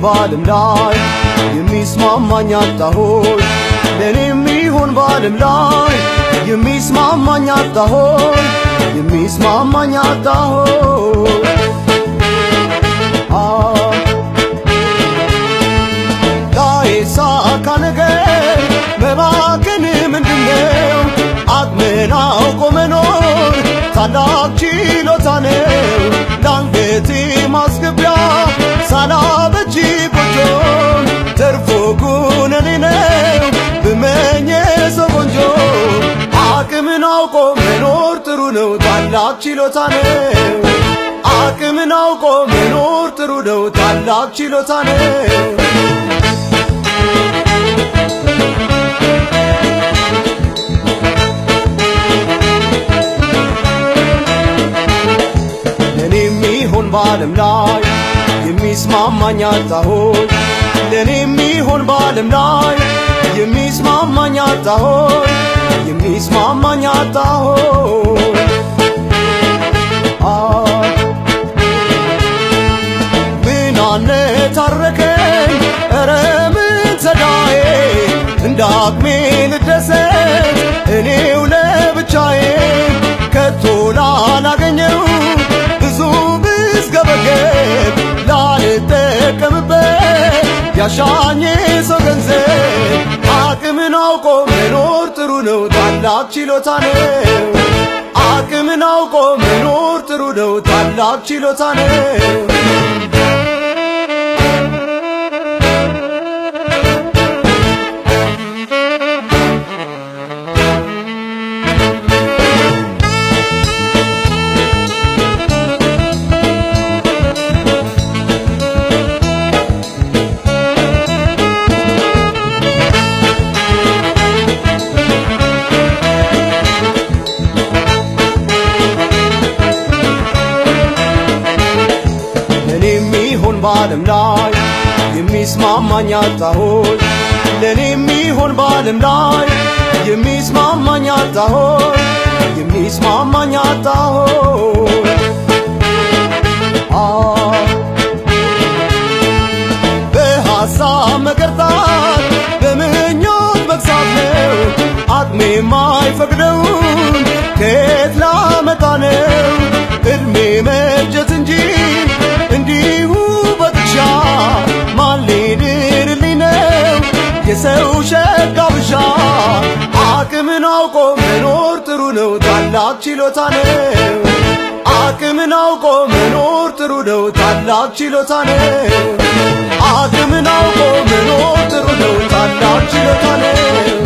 በዓለም ላይ የሚስማማኝ አጣሁኝ ለኔ የሚሆን በዓለም ላይ የሚስማማኝ አጣሁኝ የሚስማማኝ አጣሁኝ ላይሳካ ነገር መባከን ምንድነው አቅምን አውቆ መኖር ታላቅ ችሎታ ነው ለአንገቴ ማስገቢያ ሳላበጅ ጎጆ ተርፎ ኩነኔ ነው ብመኝ ሰው ቆንጆ አቅምን አውቆ መኖር ጥሩ ነው ታላቅ ችሎታ ነው አቅምን አውቆ መኖር ጥሩ ነው ታላቅ ችሎታ ነው በዓለም ላይ የሚስማማኝ አጣሁኝ ለኔ የሚሆን በዓለም ላይ የሚስማማኝ አጣሁኝ የሚስማማኝ አጣሁኝ ምን አነታረከኝ ኧረ ምን ተዳዬ እንደ አቅሜ ልደሰት እኔው ለብቻዬ ከቶ ላላገኘው ገበገብ ላልጠቀምበት ያሻኝ ሰው ገንዘብ አቅምን አውቆ መኖር ጥሩ ነው ታላቅ ችሎታ ነው አቅምን አውቆ መኖር ጥሩ ነው ታላቅ ችሎታ ነው በዓለም ላይ የሚስማማኝ አጣሁኝ ለኔ የሚሆን በዓለም ላይ የሚስማማኝ አጣሁኝ የሚስማማኝ አጣሁኝ በሐሳብ መገርጣት በምኞት መግዛት ነው አቅሜ የማይፈቅደውን ከየት ላመጣ ነው እድሜ መርጀት እንጂ እንዲሁ ማን ሊድርልኝ ነው የሰው ሸጋ ብሻ አቅምን አውቆ መኖር ጥሩ ነው ታላቅ ችሎታ ነው አቅምን አውቆ መኖር ጥሩ ነው ታላቅ ችሎታ ነው አቅምን አውቆ መኖር ጥሩ ነው ታላቅ ችሎታ ነው